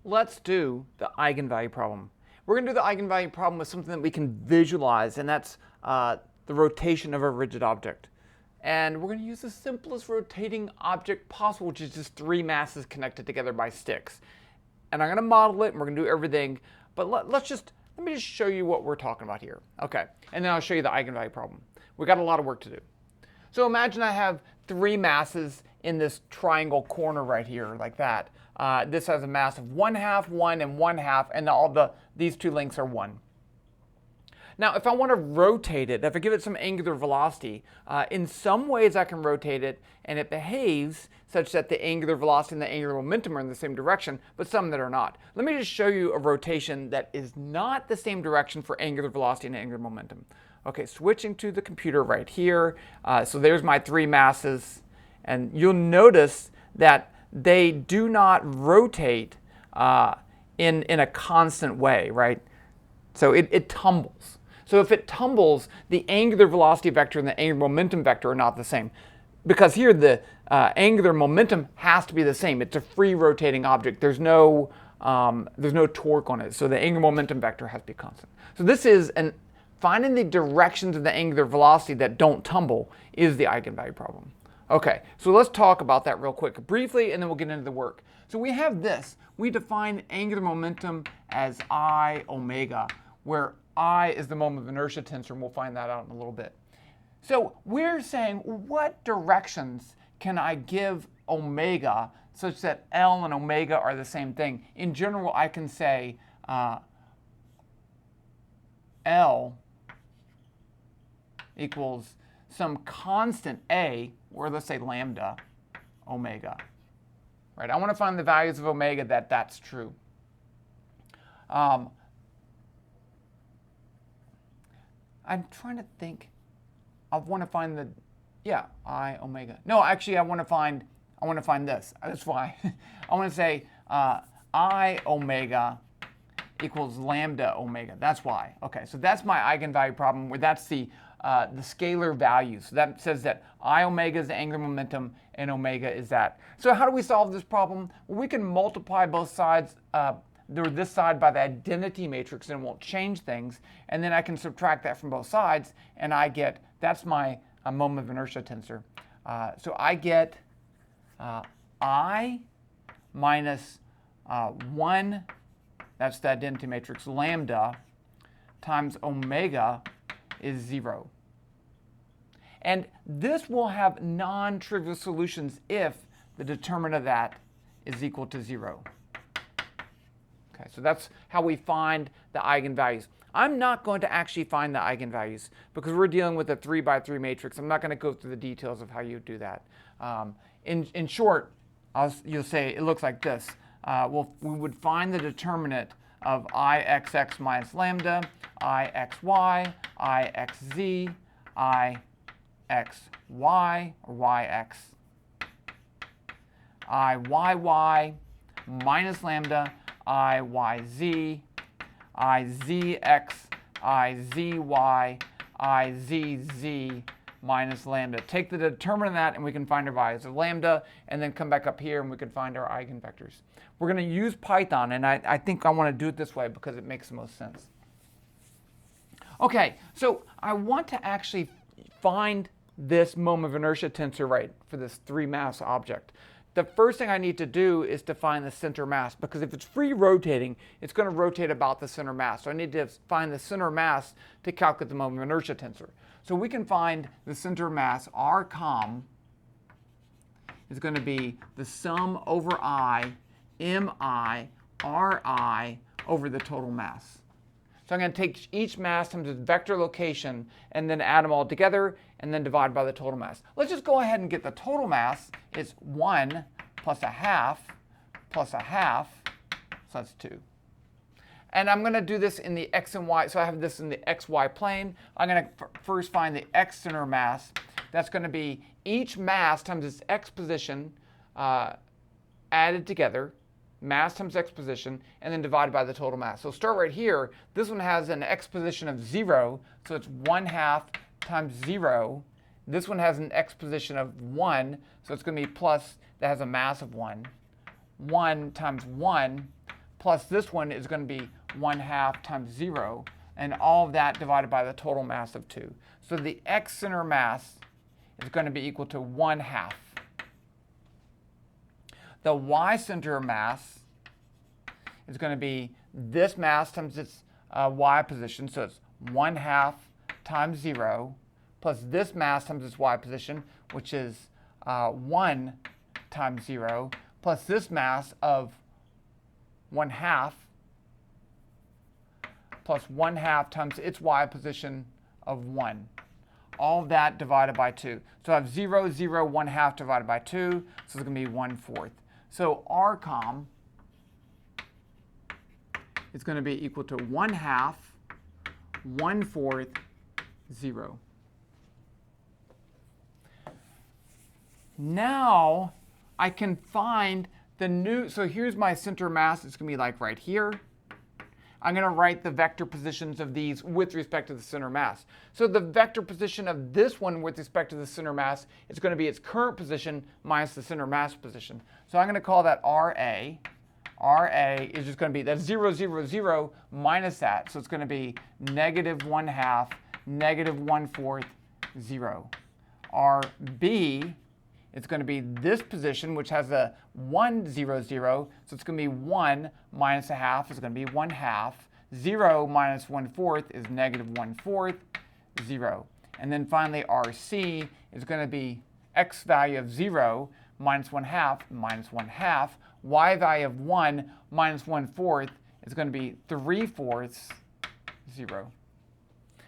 Let's do the eigenvalue problem. We're going to do the eigenvalue problem with something that we can visualize, and that's the rotation of a rigid object. And we're going to use the simplest rotating object possible, which is just three masses connected together by sticks. And I'm going to model it, and we're going to do everything. But let me just show you what we're talking about here. Okay, and then I'll show you the eigenvalue problem. We've got a lot of work to do. So imagine I have three masses in this triangle corner right here, like that. This has a mass of 1/2, 1, and 1/2, and these two lengths are 1. Now, if I want to rotate it, if I give it some angular velocity, in some ways I can rotate it, and it behaves such that the angular velocity and the angular momentum are in the same direction, but some that are not. Let me just show you a rotation that is not the same direction for angular velocity and angular momentum. Okay, switching to the computer right here. So there's my three masses, and you'll notice that they do not rotate in a constant way, right? So it tumbles. So if it tumbles, the angular velocity vector and the angular momentum vector are not the same. Because here the angular momentum has to be the same. It's a free rotating object. There's no torque on it. So the angular momentum vector has to be constant. So this is finding the directions of the angular velocity that don't tumble is the eigenvalue problem. Okay, so let's talk about that real quick briefly, and then we'll get into the work. So we have this. We define angular momentum as I omega, where I is the moment of inertia tensor, and we'll find that out in a little bit. So we're saying, what directions can I give omega such that L and omega are the same thing? In general, I can say L equals some constant A, or let's say lambda omega. Right? I want to find the values of omega that's true. I'm trying to think. I want to find I omega. No, actually, I want to find this. That's why. I want to say I omega equals lambda omega. That's why. Okay, so that's my eigenvalue problem, where that's the scalar value. So that says that I omega is the angular momentum and omega is that. So how do we solve this problem? Well, we can multiply both sides, this side by the identity matrix, and it won't change things. And then I can subtract that from both sides, and I get, that's my moment of inertia tensor. So I get I minus 1, that's the identity matrix, lambda, times omega is 0. And this will have non-trivial solutions if the determinant of that is equal to 0. Okay, so that's how we find the eigenvalues. I'm not going to actually find the eigenvalues because we're dealing with a 3 by 3 matrix. I'm not going to go through the details of how you do that. In short, you'll say it looks like this. We would find the determinant of Ixx minus lambda, Ixy, Ixz, Ixy, or Yx, Iyy minus lambda, Iyz, Izx, Izy, Izz minus lambda. Take the determinant of that, and we can find our values of lambda, and then come back up here, and we can find our eigenvectors. We're going to use Python, and I think I want to do it this way because it makes the most sense. Okay, so I want to actually find this moment of inertia tensor, right, for this three-mass object. The first thing I need to do is to find the center mass, because if it's free rotating, it's going to rotate about the center mass. So I need to find the center mass to calculate the moment of inertia tensor. So we can find the center mass, r com, is going to be the sum over I, mi, ri, over the total mass. So I'm going to take each mass times its vector location and then add them all together and then divide by the total mass. Let's just go ahead and get the total mass. It's 1 plus a half, so that's 2. And I'm going to do this in the x and y. So I have this in the xy plane. I'm going to first find the x center mass. That's going to be each mass times its x position added together, mass times x position, and then divided by the total mass. So start right here. This one has an x position of 0, so it's 1/2 times 0. This one has an x position of 1, so it's going to be plus, that has a mass of 1. 1 times 1 plus this one is going to be 1/2 times 0, and all of that divided by the total mass of 2. So the x center mass is going to be equal to 1/2. The y center mass is going to be this mass times its y position, so it's 1/2 times 0, plus this mass times its y position, which is 1 times 0, plus this mass of 1/2, plus 1/2 times its y position of 1. All of that divided by 2. So I have 0, 0, 1/2 divided by 2, so it's going to be 1/4. So RCOM is going to be equal to 1/2, 1/4, 0. Now I can find the new, so here's my center mass. It's going to be like right here. I'm going to write the vector positions of these with respect to the center mass. So the vector position of this one with respect to the center mass is going to be its current position minus the center mass position. So I'm going to call that RA. RA is just going to be, that's 0, 0, 0 minus that. So it's going to be negative 1/2, negative 1/4, 0. RB is going to be this position, which has a 1, 0, 0. So it's going to be 1 minus 1/2 is going to be 1/2. 0 minus 1/4 is negative 1/4, 0. And then finally, RC is going to be x value of 0 minus 1/2 minus 1/2. Y value of 1 minus 1/4 is going to be 3/4, 0.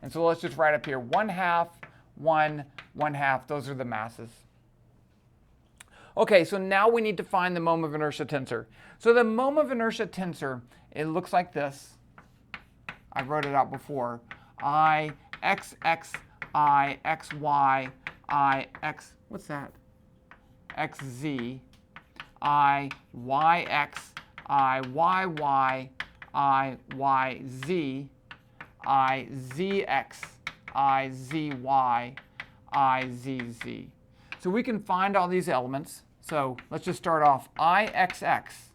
And so let's just write up here 1/2, 1, 1/2. Those are the masses. Okay, so now we need to find the moment of inertia tensor. So the moment of inertia tensor, it looks like this. I wrote it out before. I, x, x, I, x, y, I, x, what's that? X, z, I, y, x, I, y, y, I, y, z, I, z, x, I, z, y, I, z, z. So we can find all these elements. So let's just start off. Ixx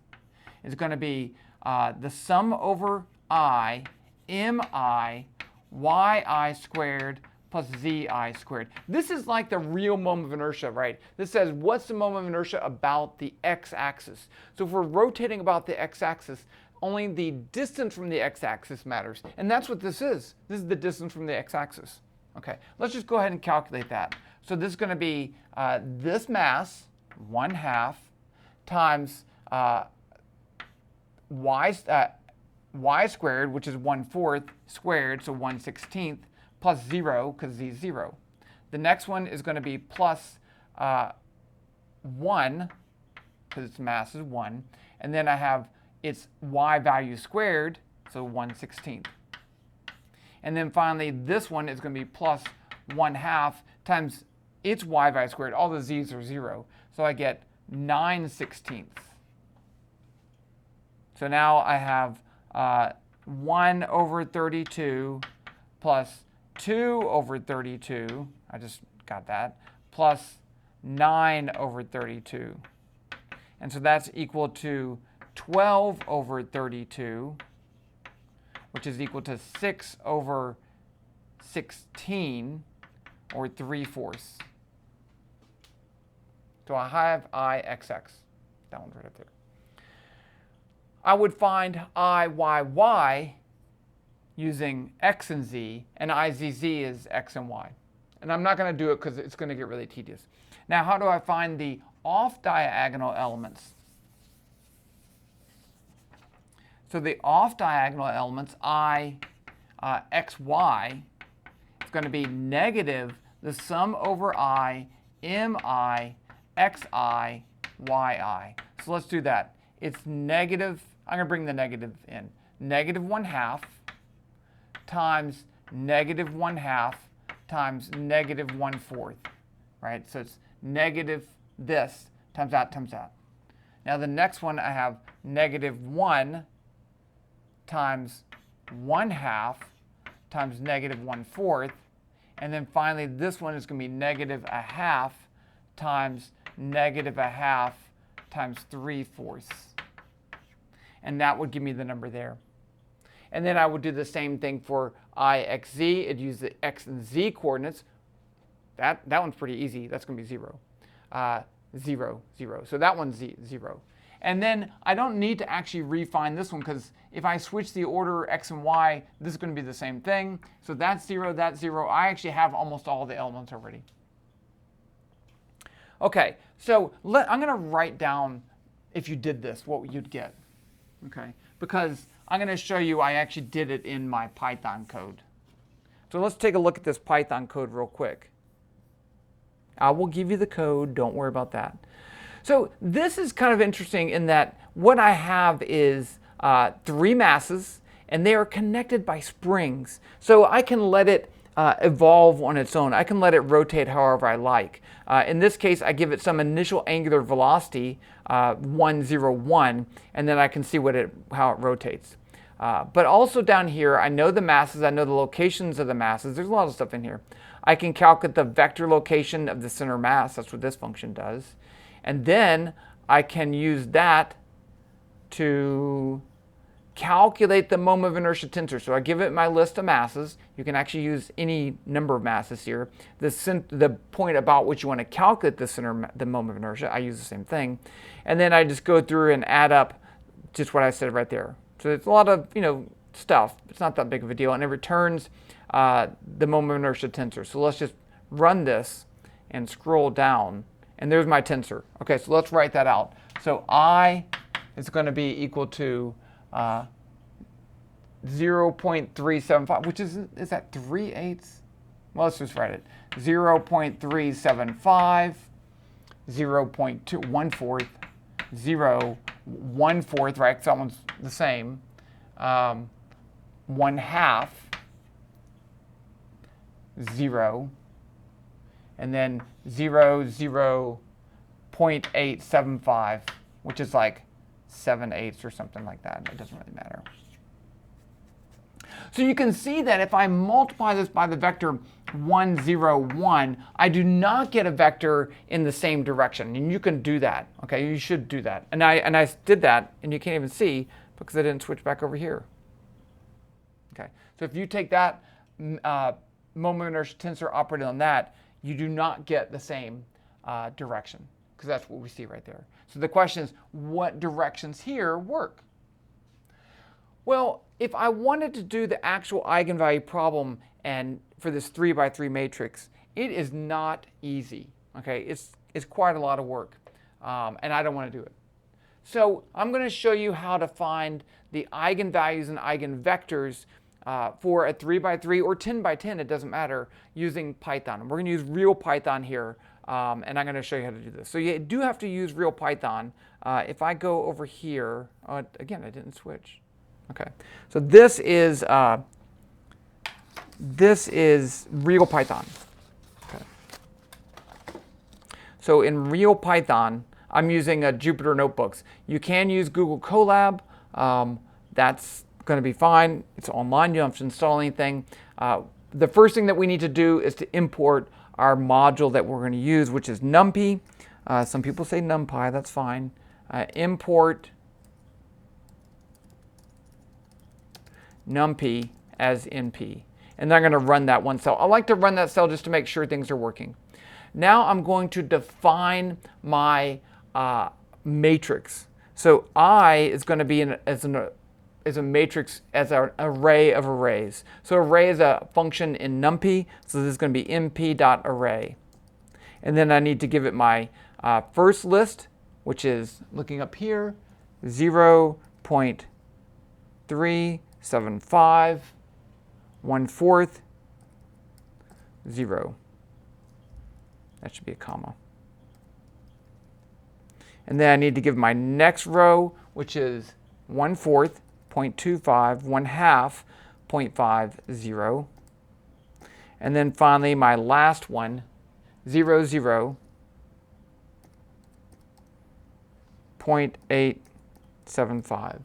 is going to be the sum over I, mi, yi squared plus zi squared. This is like the real moment of inertia, right? This says what's the moment of inertia about the x-axis. So if we're rotating about the x-axis, only the distance from the x-axis matters. And that's what this is. This is the distance from the x-axis. Okay, let's just go ahead and calculate that. So this is going to be this mass, 1/2, times y squared, which is 1/4 squared, so 1/16, plus 0, because z is 0. The next one is going to be plus 1, because its mass is 1. And then I have its y value squared, so 1/16. And then finally, this one is going to be plus 1/2 times its y value squared. All the z's are 0. So I get 9/16. So now I have 1 over 32 plus 2 over 32. I just got that. Plus 9 over 32. And so that's equal to 12 over 32, which is equal to 6 over 16, or 3/4. So I have Ixx. That one's right up there. I would find Iyy using x and z, and Izz is x and y. And I'm not going to do it because it's going to get really tedious. Now, how do I find the off-diagonal elements? So the off-diagonal elements, xy, is going to be negative the sum over I, mi, xi, yi. So let's do that. It's negative, I'm going to bring the negative in. Negative 1/2 times negative 1/2 times negative 1/4. Right? So it's negative this times that times that. Now the next one I have negative 1 times 1/2 times negative 1/4. And then finally this one is going to be negative 1/2 times negative 1/2 times 3/4. and that would give me the number there. And then I would do the same thing for I, x, z. It'd use the x and z coordinates. That one's pretty easy. That's going to be 0. 0, 0. So that one's 0. And then I don't need to actually refine this one, because if I switch the order x and y, this is going to be the same thing. So that's 0, that's 0. I actually have almost all the elements already. Okay, so I'm going to write down, if you did this, what you'd get. Okay, because I'm going to show you I actually did it in my Python code. So let's take a look at this Python code real quick. I will give you the code, don't worry about that. So this is kind of interesting in that what I have is 3 masses, and they are connected by springs. So I can let it evolve on its own. I can let it rotate however I like. In this case, I give it some initial angular velocity, 1, 0, 1, and then I can see how it rotates. But also down here, I know the masses, I know the locations of the masses. There's a lot of stuff in here. I can calculate the vector location of the center mass. That's what this function does. And then I can use that to calculate the moment of inertia tensor. So I give it my list of masses. You can actually use any number of masses here. The point about which you want to calculate the moment of inertia, I use the same thing. And then I just go through and add up just what I said right there. So it's a lot of stuff. It's not that big of a deal. And it returns the moment of inertia tensor. So let's just run this and scroll down. And there's my tensor. Okay, so let's write that out. So I is going to be equal to 0.375, which is that 3/8? Well, let's just write it. 0.375, 0.2, 1/4, 0, 1/4, right? So that one's the same. 1/2, 0, and then 0.875, which is like 7/8 or something like that. It doesn't really matter. So you can see that if I multiply this by the vector 1, 0, 1, I do not get a vector in the same direction. And you can do that. Okay, you should do that. And I did that, and you can't even see because I didn't switch back over here. Okay, so if you take that moment of inertia tensor operated on that, you do not get the same direction, because that's what we see right there. So the question is, what directions here work? Well, if I wanted to do the actual eigenvalue problem and for this 3x3 matrix, it is not easy. Okay, it's quite a lot of work, and I don't want to do it. So I'm going to show you how to find the eigenvalues and eigenvectors for a 3x3 or 10x10, it doesn't matter, using Python. And we're going to use real Python here, and I'm going to show you how to do this. So you do have to use real Python. If I go over here, again, I didn't switch. Okay, so this is real Python. Okay. So in real Python, I'm using Jupyter Notebooks. You can use Google Colab. That's going to be fine. It's online. You don't have to install anything. The first thing that we need to do is to import our module that we're going to use, which is NumPy. Some people say NumPy. That's fine. Import NumPy as NP. And then I'm going to run that one cell. I like to run that cell just to make sure things are working. Now I'm going to define my matrix. So I is going to be as a matrix, as an array of arrays. So array is a function in NumPy. So this is going to be np.array. And then I need to give it my first list, which is, looking up here, 0.375, 1/4, 0. That should be a comma. And then I need to give my next row, which is 1/4, 0.25, 1/2, 0.50. And then finally my last one, 0, 0, 0.875.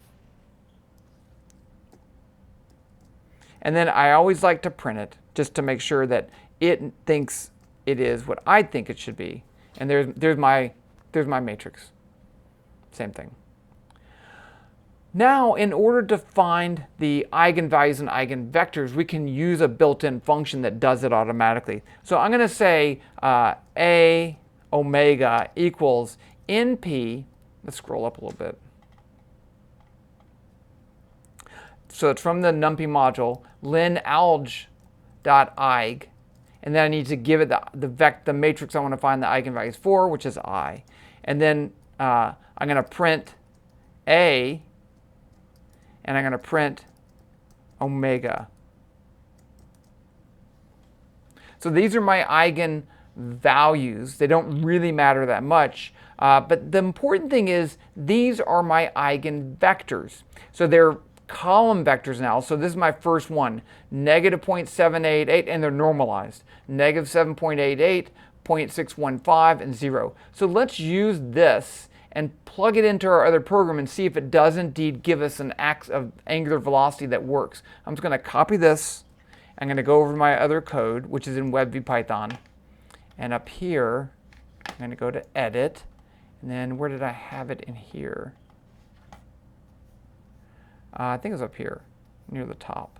And then I always like to print it just to make sure that it thinks it is what I think it should be. And there's my matrix. Same thing. Now, in order to find the eigenvalues and eigenvectors, we can use a built-in function that does it automatically. So I'm going to say A omega equals NP. Let's scroll up a little bit. So it's from the NumPy module, linalg.eig, and then I need to give it the matrix I want to find the eigenvalues for, which is I. And then I'm going to print A, and I'm going to print omega. So these are my eigenvalues. They don't really matter that much. But the important thing is these are my eigenvectors. So they're column vectors now. So this is my first one, negative 0.788, and they're normalized. Negative 7.88, 0.615, and 0. So let's use this and plug it into our other program and see if it does indeed give us an angular velocity that works. I'm just going to copy this. I'm going to go over my other code, which is in WebVPython. And up here, I'm going to go to Edit. And then where did I have it in here? I think it was up here, near the top.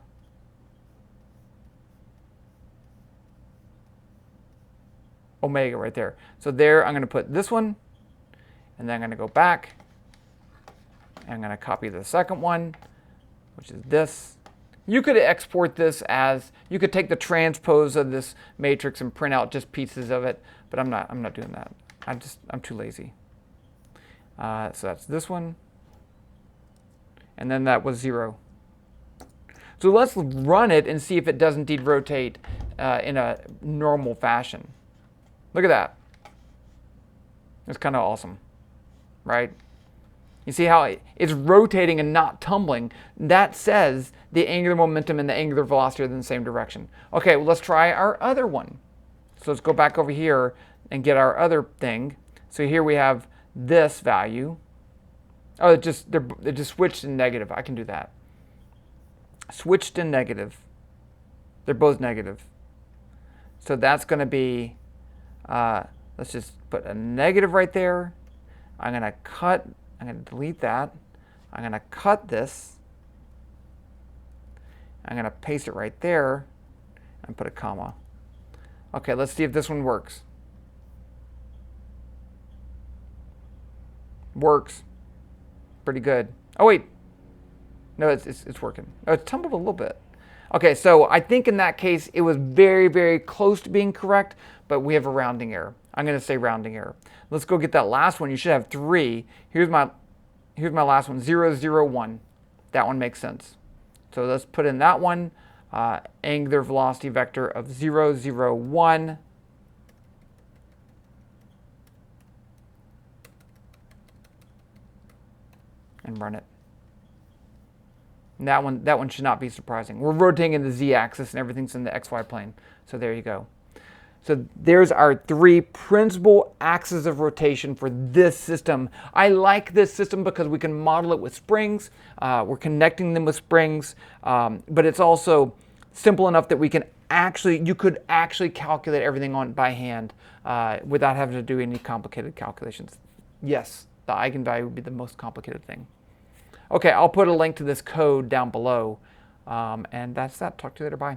Omega right there. So there, I'm going to put this one. And then I'm going to go back. And I'm going to copy the second one, which is this. You could export this as, you could take the transpose of this matrix and print out just pieces of it, but I'm not doing that. I'm too lazy. So that's this one. And then that was 0. So let's run it and see if it does indeed rotate in a normal fashion. Look at that. It's kind of awesome, right? You see how it's rotating and not tumbling. That says the angular momentum and the angular velocity are in the same direction. Okay, well, let's try our other one. So let's go back over here and get our other thing. So here we have this value. Oh, it just switched to negative. I can do that. Switched to negative. They're both negative. So that's going to be, let's just put a negative right there. I'm going to delete that. I'm going to cut this. I'm going to paste it right there and put a comma. Okay, let's see if this one works. Works. Pretty good. Oh, wait. No, it's working. Oh, it's tumbled a little bit. Okay, so I think in that case, it was very, very close to being correct, but we have a rounding error. I'm going to say rounding error. Let's go get that last one. You should have 3. Here's my last one, 0, 0, 1. That one makes sense. So let's put in that one, angular velocity vector of 0, 0, 1. And run it. And that one should not be surprising. We're rotating in the z-axis and everything's in the xy plane. So there you go. So there's our 3 principal axes of rotation for this system. I like this system because we can model it with springs. We're connecting them with springs, but it's also simple enough that you could actually calculate everything by hand without having to do any complicated calculations. Yes, the eigenvalue would be the most complicated thing. Okay, I'll put a link to this code down below, and that's that. Talk to you later. Bye.